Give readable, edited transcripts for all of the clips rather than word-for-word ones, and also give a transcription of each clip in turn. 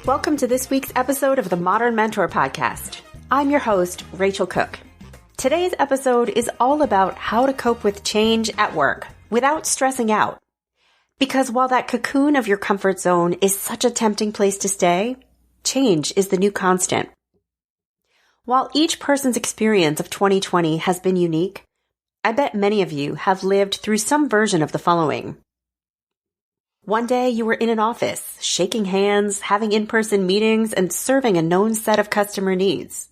Welcome to this week's episode of the Modern Mentor Podcast. I'm your host, Rachel Cooke. Today's episode is all about how to cope with change at work without stressing out. Because while that cocoon of your comfort zone is such a tempting place to stay, change is the new constant. While each person's experience of 2020 has been unique, I bet many of you have lived through some version of the following. One day you were in an office, shaking hands, having in-person meetings, and serving a known set of customer needs.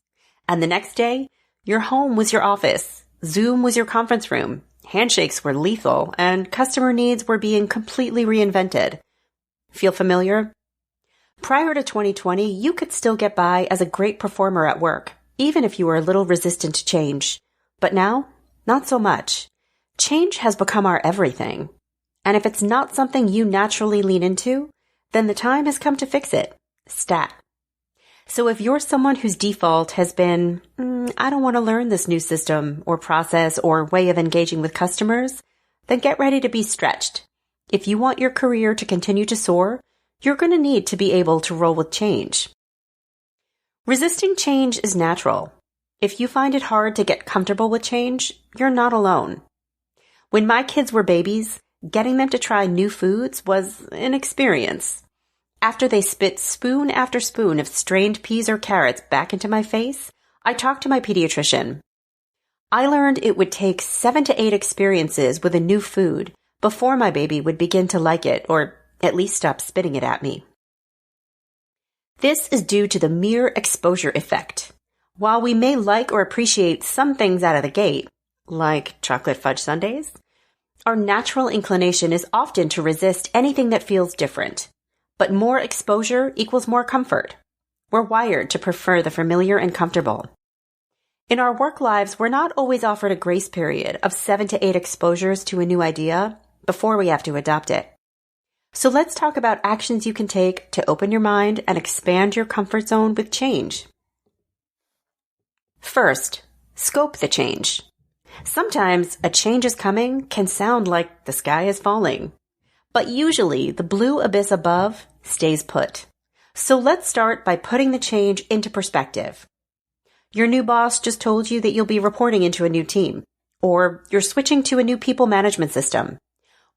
And the next day, your home was your office, Zoom was your conference room, handshakes were lethal, and customer needs were being completely reinvented. Feel familiar? Prior to 2020, you could still get by as a great performer at work, even if you were a little resistant to change. But now, not so much. Change has become our everything. And if it's not something you naturally lean into, then the time has come to fix it. Stat. So if you're someone whose default has been, I don't want to learn this new system or process or way of engaging with customers, then get ready to be stretched. If you want your career to continue to soar, you're going to need to be able to roll with change. Resisting change is natural. If you find it hard to get comfortable with change, you're not alone. When my kids were babies, getting them to try new foods was an experience. After they spit spoon after spoon of strained peas or carrots back into my face, I talked to my pediatrician. I learned it would take 7 to 8 experiences with a new food before my baby would begin to like it or at least stop spitting it at me. This is due to the mere exposure effect. While we may like or appreciate some things out of the gate, like chocolate fudge sundaes, our natural inclination is often to resist anything that feels different. But more exposure equals more comfort. We're wired to prefer the familiar and comfortable. In our work lives, we're not always offered a grace period of 7 to 8 exposures to a new idea before we have to adopt it. So let's talk about actions you can take to open your mind and expand your comfort zone with change. First, scope the change. Sometimes a change is coming can sound like the sky is falling, but usually the blue abyss above stays put. So let's start by putting the change into perspective. Your new boss just told you that you'll be reporting into a new team, or you're switching to a new people management system,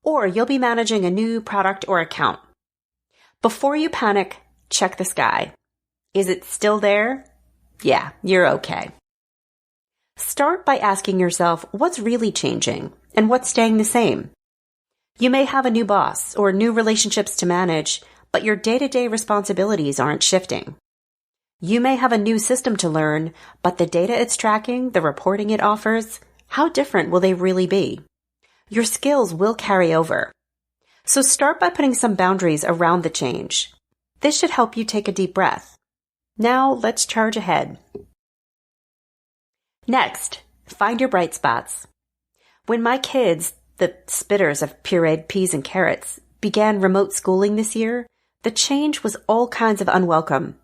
or you'll be managing a new product or account. Before you panic, check the sky. Is it still there? Yeah, you're okay. Start by asking yourself what's really changing and what's staying the same. You may have a new boss or new relationships to manage, but your day-to-day responsibilities aren't shifting. You may have a new system to learn, but the data it's tracking, the reporting it offers, how different will they really be? Your skills will carry over. So start by putting some boundaries around the change. This should help you take a deep breath. Now let's charge ahead. Next, find your bright spots. When my kids, the spitters of pureed peas and carrots, began remote schooling this year, the change was all kinds of unwelcome.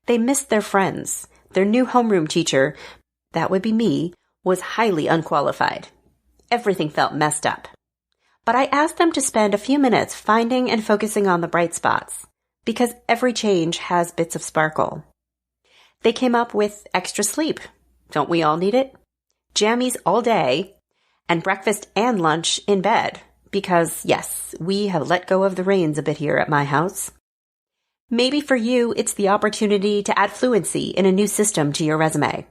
They missed their friends. Their new homeroom teacher, that would be me, was highly unqualified. Everything felt messed up. But I asked them to spend a few minutes finding and focusing on the bright spots, because every change has bits of sparkle. They came up with extra sleep. Don't we all need it? Jammies all day, and breakfast and lunch in bed, because yes, we have let go of the reins a bit here at my house. Maybe for you, it's the opportunity to add fluency in a new system to your resume,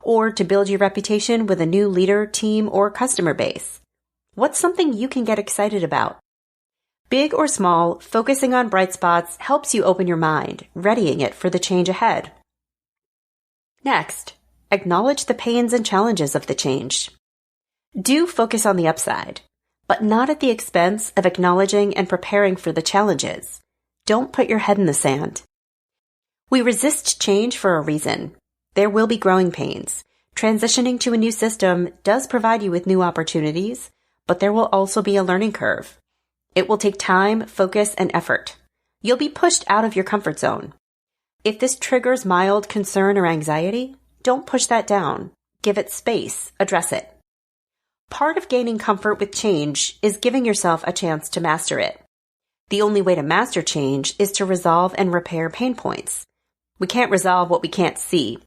or to build your reputation with a new leader, team, or customer base. What's something you can get excited about? Big or small, focusing on bright spots helps you open your mind, readying it for the change ahead. Next, acknowledge the pains and challenges of the change. Do focus on the upside, but not at the expense of acknowledging and preparing for the challenges. Don't put your head in the sand. We resist change for a reason. There will be growing pains. Transitioning to a new system does provide you with new opportunities, but there will also be a learning curve. It will take time, focus, and effort. You'll be pushed out of your comfort zone. If this triggers mild concern or anxiety, don't push that down. Give it space. Address it. Part of gaining comfort with change is giving yourself a chance to master it. The only way to master change is to resolve and repair pain points. We can't resolve what we can't see.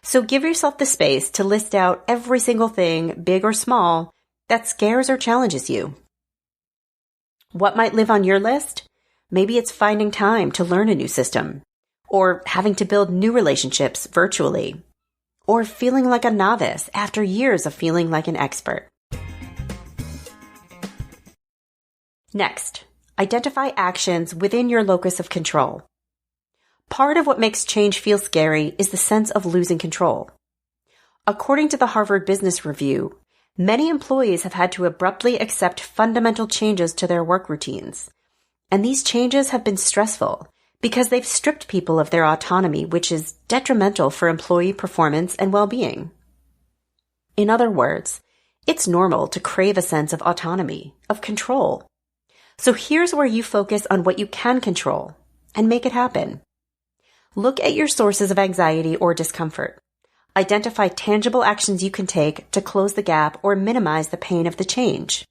So give yourself the space to list out every single thing, big or small, that scares or challenges you. What might live on your list? Maybe it's finding time to learn a new system, or having to build new relationships virtually, or feeling like a novice after years of feeling like an expert. Next, identify actions within your locus of control. Part of what makes change feel scary is the sense of losing control. According to the Harvard Business Review, many employees have had to abruptly accept fundamental changes to their work routines. And these changes have been stressful because they've stripped people of their autonomy, which is detrimental for employee performance and well-being. In other words, it's normal to crave a sense of autonomy, of control. So here's where you focus on what you can control and make it happen. Look at your sources of anxiety or discomfort. Identify tangible actions you can take to close the gap or minimize the pain of the change.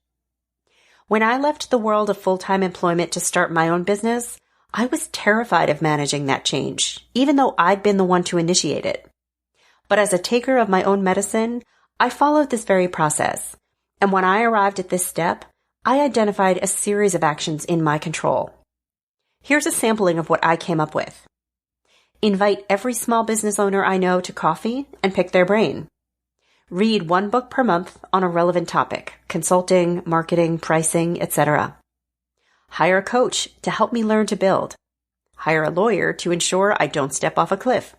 When I left the world of full-time employment to start my own business, I was terrified of managing that change, even though I'd been the one to initiate it. But as a taker of my own medicine, I followed this very process. And when I arrived at this step, I identified a series of actions in my control. Here's a sampling of what I came up with. Invite every small business owner I know to coffee and pick their brain. Read one book per month on a relevant topic, consulting, marketing, pricing, etc. Hire a coach to help me learn to build. Hire a lawyer to ensure I don't step off a cliff.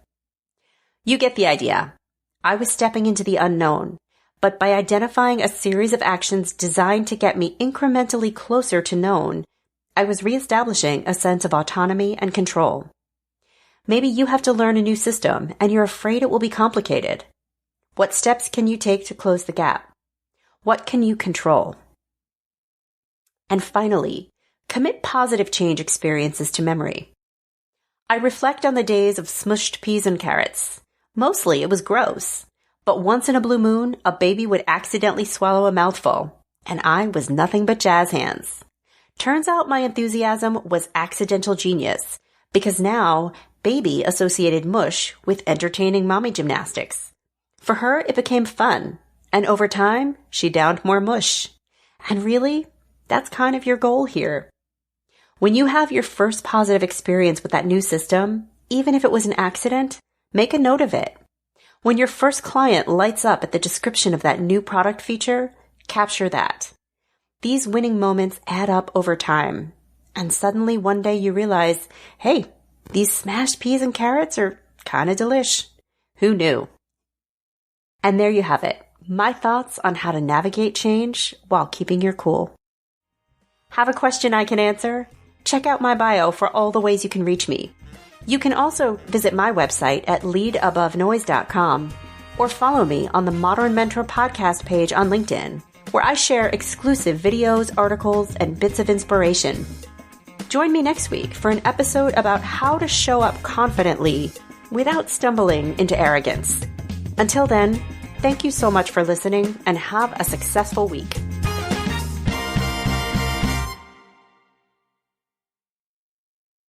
You get the idea. I was stepping into the unknown, but by identifying a series of actions designed to get me incrementally closer to known, I was reestablishing a sense of autonomy and control. Maybe you have to learn a new system and you're afraid it will be complicated. What steps can you take to close the gap? What can you control? And finally, commit positive change experiences to memory. I reflect on the days of smushed peas and carrots. Mostly it was gross. But once in a blue moon, a baby would accidentally swallow a mouthful, and I was nothing but jazz hands. Turns out my enthusiasm was accidental genius, because now baby associated mush with entertaining mommy gymnastics. For her, it became fun, and over time, she downed more mush. And really, that's kind of your goal here. When you have your first positive experience with that new system, even if it was an accident, make a note of it. When your first client lights up at the description of that new product feature, capture that. These winning moments add up over time. And suddenly one day you realize, hey, these smashed peas and carrots are kind of delish. Who knew? And there you have it. My thoughts on how to navigate change while keeping your cool. Have a question I can answer? Check out my bio for all the ways you can reach me. You can also visit my website at leadabovenoise.com or follow me on the Modern Mentor podcast page on LinkedIn, where I share exclusive videos, articles, and bits of inspiration. Join me next week for an episode about how to show up confidently without stumbling into arrogance. Until then, thank you so much for listening and have a successful week.